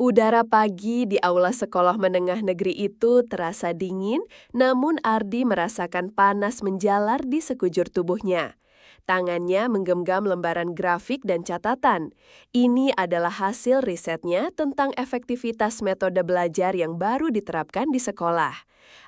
Udara pagi di aula sekolah menengah negeri itu terasa dingin, namun Ardi merasakan panas menjalar di sekujur tubuhnya. Tangannya menggenggam lembaran grafik dan catatan. Ini adalah hasil risetnya tentang efektivitas metode belajar yang baru diterapkan di sekolah.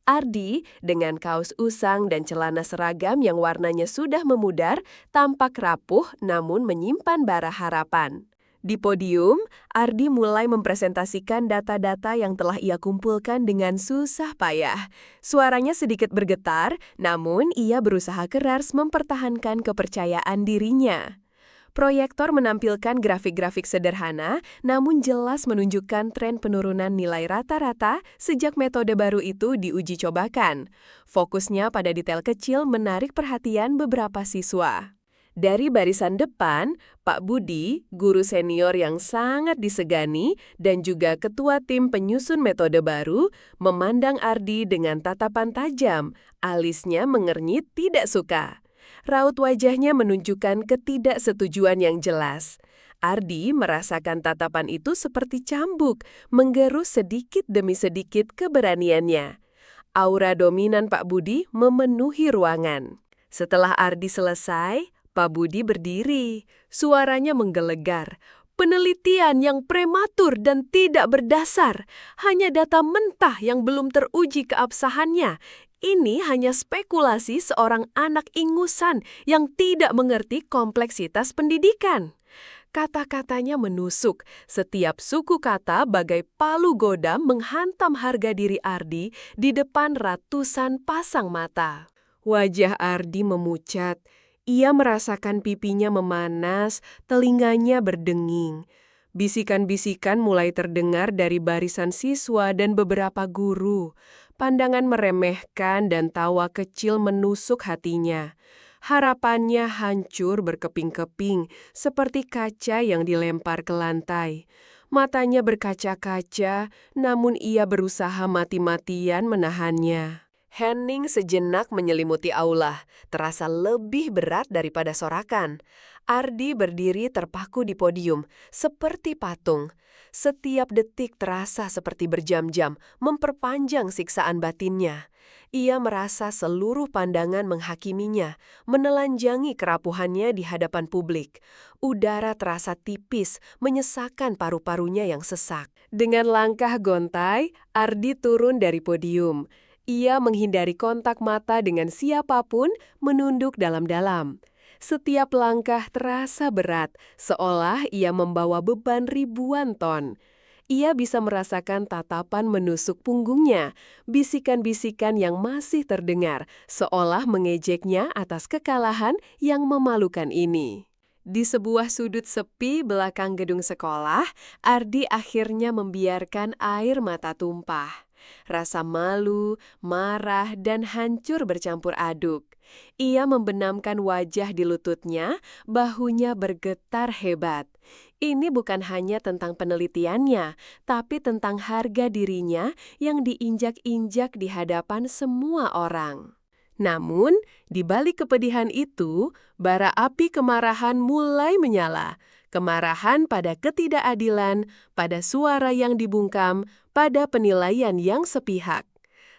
Ardi, dengan kaos usang dan celana seragam yang warnanya sudah memudar, tampak rapuh namun menyimpan bara harapan. Di podium, Ardi mulai mempresentasikan data-data yang telah ia kumpulkan dengan susah payah. Suaranya sedikit bergetar, namun ia berusaha keras mempertahankan kepercayaan dirinya. Proyektor menampilkan grafik-grafik sederhana, namun jelas menunjukkan tren penurunan nilai rata-rata sejak metode baru itu diuji cobakan. Fokusnya pada detail kecil menarik perhatian beberapa siswa. Dari barisan depan, Pak Budi, guru senior yang sangat disegani dan juga ketua tim penyusun metode baru, memandang Ardi dengan tatapan tajam. Alisnya mengernyit tidak suka. Raut wajahnya menunjukkan ketidaksetujuan yang jelas. Ardi merasakan tatapan itu seperti cambuk, menggerus sedikit demi sedikit keberaniannya. Aura dominan Pak Budi memenuhi ruangan. Setelah Ardi selesai, Pak Budi berdiri. Suaranya menggelegar. Penelitian yang prematur dan tidak berdasar. Hanya data mentah yang belum teruji keabsahannya. Ini hanya spekulasi seorang anak ingusan yang tidak mengerti kompleksitas pendidikan. Kata-katanya menusuk. Setiap suku kata bagai palu godam menghantam harga diri Ardi di depan ratusan pasang mata. Wajah Ardi memucat. Ia merasakan pipinya memanas, telinganya berdenging. Bisikan-bisikan mulai terdengar dari barisan siswa dan beberapa guru. Pandangan meremehkan dan tawa kecil menusuk hatinya. Harapannya hancur berkeping-keping, seperti kaca yang dilempar ke lantai. Matanya berkaca-kaca, namun ia berusaha mati-matian menahannya. Hening sejenak menyelimuti aula, terasa lebih berat daripada sorakan. Ardi berdiri terpaku di podium, seperti patung. Setiap detik terasa seperti berjam-jam, memperpanjang siksaan batinnya. Ia merasa seluruh pandangan menghakiminya, menelanjangi kerapuhannya di hadapan publik. Udara terasa tipis, menyesakkan paru-parunya yang sesak. Dengan langkah gontai, Ardi turun dari podium. Ia menghindari kontak mata dengan siapapun, menunduk dalam-dalam. Setiap langkah terasa berat, seolah ia membawa beban ribuan ton. Ia bisa merasakan tatapan menusuk punggungnya, bisikan-bisikan yang masih terdengar, seolah mengejeknya atas kekalahan yang memalukan ini. Di sebuah sudut sepi belakang gedung sekolah, Ardi akhirnya membiarkan air mata tumpah. Rasa malu, marah, dan hancur bercampur aduk. Ia membenamkan wajah di lututnya, bahunya bergetar hebat. Ini bukan hanya tentang penelitiannya, tapi tentang harga dirinya yang diinjak-injak di hadapan semua orang. Namun, di balik kepedihan itu, bara api kemarahan mulai menyala. Kemarahan pada ketidakadilan, pada suara yang dibungkam, pada penilaian yang sepihak.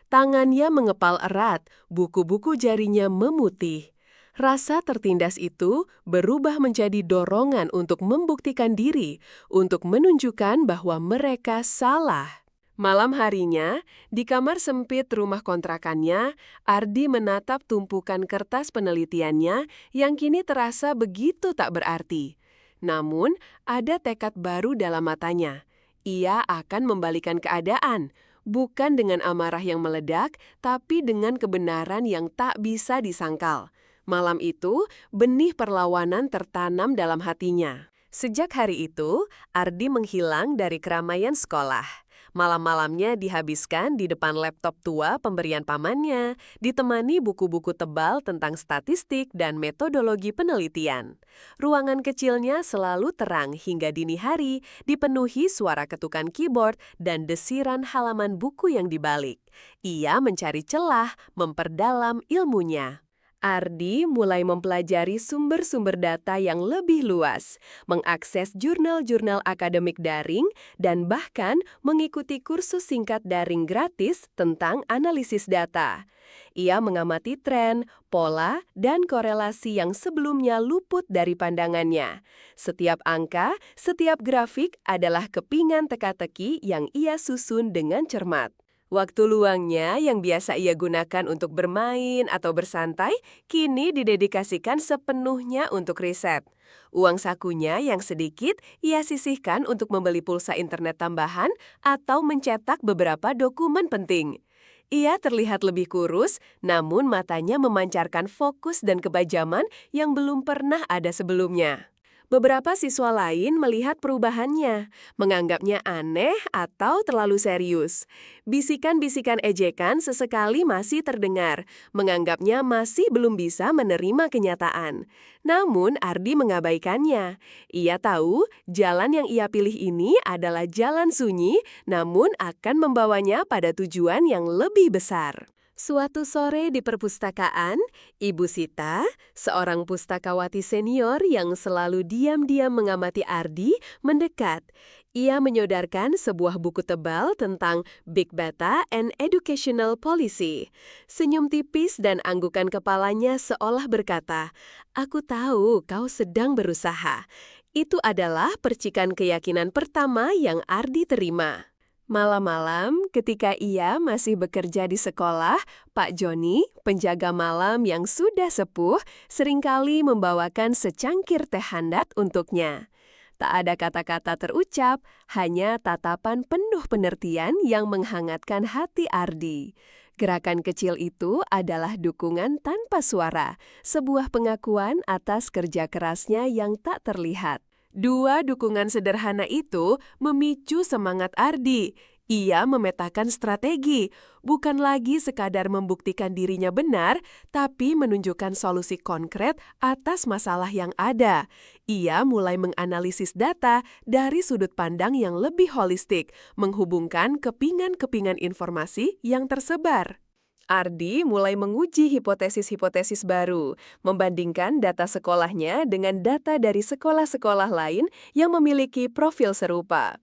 Tangannya mengepal erat, buku-buku jarinya memutih. Rasa tertindas itu berubah menjadi dorongan untuk membuktikan diri, untuk menunjukkan bahwa mereka salah. Malam harinya, di kamar sempit rumah kontrakannya, Ardi menatap tumpukan kertas penelitiannya yang kini terasa begitu tak berarti. Namun, ada tekad baru dalam matanya. Ia akan membalikan keadaan, bukan dengan amarah yang meledak, tapi dengan kebenaran yang tak bisa disangkal. Malam itu, benih perlawanan tertanam dalam hatinya. Sejak hari itu, Ardi menghilang dari keramaian sekolah. Malam-malamnya dihabiskan di depan laptop tua pemberian pamannya, ditemani buku-buku tebal tentang statistik dan metodologi penelitian. Ruangan kecilnya selalu terang hingga dini hari, dipenuhi suara ketukan keyboard dan desiran halaman buku yang dibalik. Ia mencari celah, memperdalam ilmunya. Ardi mulai mempelajari sumber-sumber data yang lebih luas, mengakses jurnal-jurnal akademik daring, dan bahkan mengikuti kursus singkat daring gratis tentang analisis data. Ia mengamati tren, pola, dan korelasi yang sebelumnya luput dari pandangannya. Setiap angka, setiap grafik adalah kepingan teka-teki yang ia susun dengan cermat. Waktu luangnya yang biasa ia gunakan untuk bermain atau bersantai, kini didedikasikan sepenuhnya untuk riset. Uang sakunya yang sedikit ia sisihkan untuk membeli pulsa internet tambahan atau mencetak beberapa dokumen penting. Ia terlihat lebih kurus, namun matanya memancarkan fokus dan kebajaman yang belum pernah ada sebelumnya. Beberapa siswa lain melihat perubahannya, menganggapnya aneh atau terlalu serius. Bisikan-bisikan ejekan sesekali masih terdengar, menganggapnya masih belum bisa menerima kenyataan. Namun Ardi mengabaikannya. Ia tahu jalan yang ia pilih ini adalah jalan sunyi, namun akan membawanya pada tujuan yang lebih besar. Suatu sore di perpustakaan, Ibu Sita, seorang pustakawati senior yang selalu diam-diam mengamati Ardi, mendekat. Ia menyodarkan sebuah buku tebal tentang Big Data and Educational Policy. Senyum tipis dan anggukan kepalanya seolah berkata, "Aku tahu kau sedang berusaha." Itu adalah percikan keyakinan pertama yang Ardi terima. Malam-malam, ketika ia masih bekerja di sekolah, Pak Joni, penjaga malam yang sudah sepuh, seringkali membawakan secangkir teh hangat untuknya. Tak ada kata-kata terucap, hanya tatapan penuh pengertian yang menghangatkan hati Ardi. Gerakan kecil itu adalah dukungan tanpa suara, sebuah pengakuan atas kerja kerasnya yang tak terlihat. Dua dukungan sederhana itu memicu semangat Ardi. Ia memetakan strategi, bukan lagi sekadar membuktikan dirinya benar, tapi menunjukkan solusi konkret atas masalah yang ada. Ia mulai menganalisis data dari sudut pandang yang lebih holistik, menghubungkan kepingan-kepingan informasi yang tersebar. Ardi mulai menguji hipotesis-hipotesis baru, membandingkan data sekolahnya dengan data dari sekolah-sekolah lain yang memiliki profil serupa.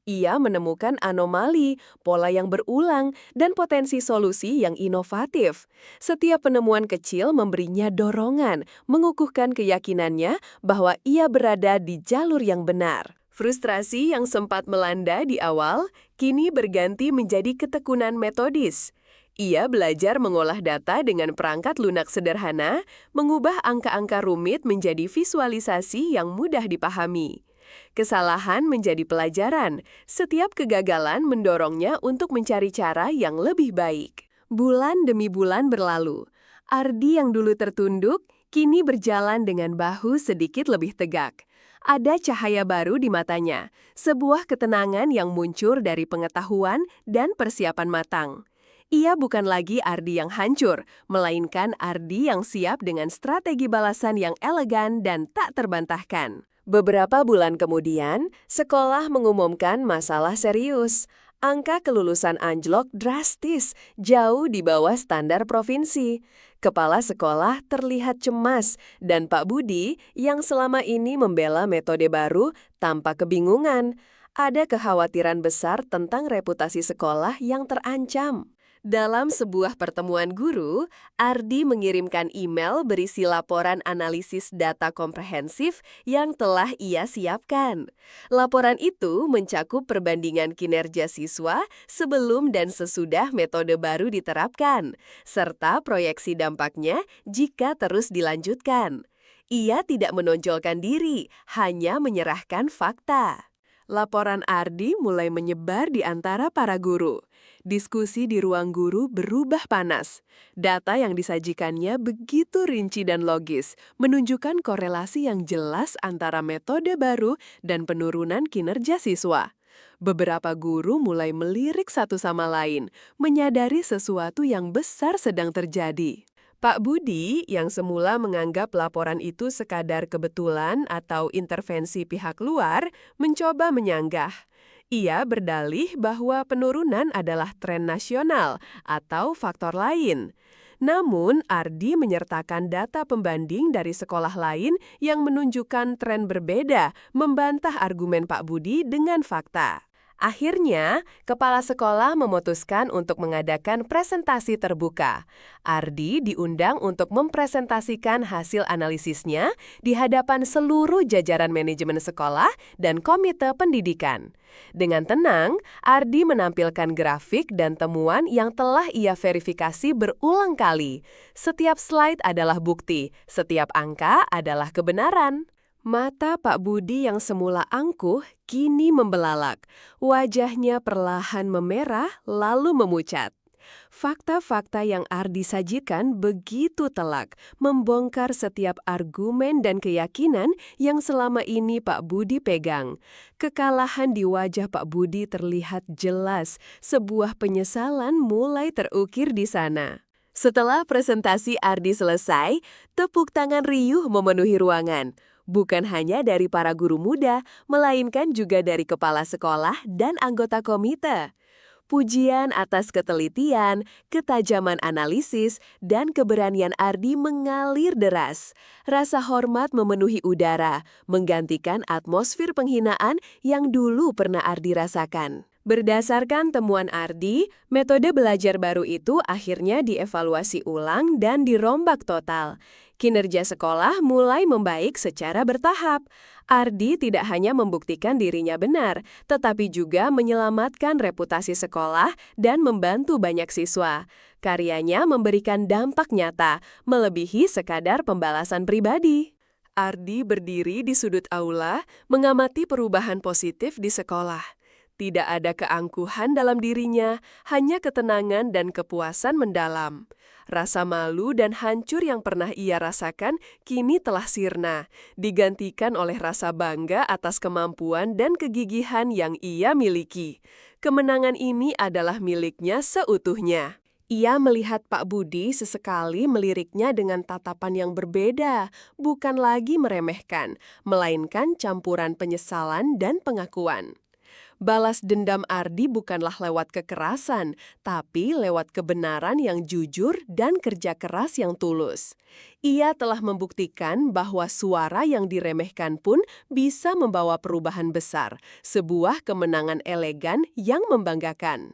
Ia menemukan anomali, pola yang berulang, dan potensi solusi yang inovatif. Setiap penemuan kecil memberinya dorongan, mengukuhkan keyakinannya bahwa ia berada di jalur yang benar. Frustrasi yang sempat melanda di awal, kini berganti menjadi ketekunan metodis. Ia belajar mengolah data dengan perangkat lunak sederhana, mengubah angka-angka rumit menjadi visualisasi yang mudah dipahami. Kesalahan menjadi pelajaran, setiap kegagalan mendorongnya untuk mencari cara yang lebih baik. Bulan demi bulan berlalu. Ardi yang dulu tertunduk, kini berjalan dengan bahu sedikit lebih tegak. Ada cahaya baru di matanya, sebuah ketenangan yang muncul dari pengetahuan dan persiapan matang. Ia bukan lagi Ardi yang hancur, melainkan Ardi yang siap dengan strategi balasan yang elegan dan tak terbantahkan. Beberapa bulan kemudian, sekolah mengumumkan masalah serius. Angka kelulusan anjlok drastis, jauh di bawah standar provinsi. Kepala sekolah terlihat cemas, dan Pak Budi yang selama ini membela metode baru tampak kebingungan. Ada kekhawatiran besar tentang reputasi sekolah yang terancam. Dalam sebuah pertemuan guru, Ardi mengirimkan email berisi laporan analisis data komprehensif yang telah ia siapkan. Laporan itu mencakup perbandingan kinerja siswa sebelum dan sesudah metode baru diterapkan, serta proyeksi dampaknya jika terus dilanjutkan. Ia tidak menonjolkan diri, hanya menyerahkan fakta. Laporan Ardi mulai menyebar di antara para guru. Diskusi di ruang guru berubah panas. Data yang disajikannya begitu rinci dan logis, menunjukkan korelasi yang jelas antara metode baru dan penurunan kinerja siswa. Beberapa guru mulai melirik satu sama lain, menyadari sesuatu yang besar sedang terjadi. Pak Budi, yang semula menganggap laporan itu sekadar kebetulan atau intervensi pihak luar, mencoba menyanggah. Ia berdalih bahwa penurunan adalah tren nasional atau faktor lain. Namun, Ardi menyertakan data pembanding dari sekolah lain yang menunjukkan tren berbeda, membantah argumen Pak Budi dengan fakta. Akhirnya, kepala sekolah memutuskan untuk mengadakan presentasi terbuka. Ardi diundang untuk mempresentasikan hasil analisisnya di hadapan seluruh jajaran manajemen sekolah dan komite pendidikan. Dengan tenang, Ardi menampilkan grafik dan temuan yang telah ia verifikasi berulang kali. Setiap slide adalah bukti, setiap angka adalah kebenaran. Mata Pak Budi yang semula angkuh kini membelalak. Wajahnya perlahan memerah lalu memucat. Fakta-fakta yang Ardi sajikan begitu telak, membongkar setiap argumen dan keyakinan yang selama ini Pak Budi pegang. Kekalahan di wajah Pak Budi terlihat jelas, sebuah penyesalan mulai terukir di sana. Setelah presentasi Ardi selesai, tepuk tangan riuh memenuhi ruangan. Bukan hanya dari para guru muda, melainkan juga dari kepala sekolah dan anggota komite. Pujian atas ketelitian, ketajaman analisis, dan keberanian Ardi mengalir deras. Rasa hormat memenuhi udara, menggantikan atmosfer penghinaan yang dulu pernah Ardi rasakan. Berdasarkan temuan Ardi, metode belajar baru itu akhirnya dievaluasi ulang dan dirombak total. Kinerja sekolah mulai membaik secara bertahap. Ardi tidak hanya membuktikan dirinya benar, tetapi juga menyelamatkan reputasi sekolah dan membantu banyak siswa. Karyanya memberikan dampak nyata, melebihi sekadar pembalasan pribadi. Ardi berdiri di sudut aula, mengamati perubahan positif di sekolah. Tidak ada keangkuhan dalam dirinya, hanya ketenangan dan kepuasan mendalam. Rasa malu dan hancur yang pernah ia rasakan kini telah sirna, digantikan oleh rasa bangga atas kemampuan dan kegigihan yang ia miliki. Kemenangan ini adalah miliknya seutuhnya. Ia melihat Pak Budi sesekali meliriknya dengan tatapan yang berbeda, bukan lagi meremehkan, melainkan campuran penyesalan dan pengakuan. Balas dendam Ardi bukanlah lewat kekerasan, tapi lewat kebenaran yang jujur dan kerja keras yang tulus. Ia telah membuktikan bahwa suara yang diremehkan pun bisa membawa perubahan besar, sebuah kemenangan elegan yang membanggakan.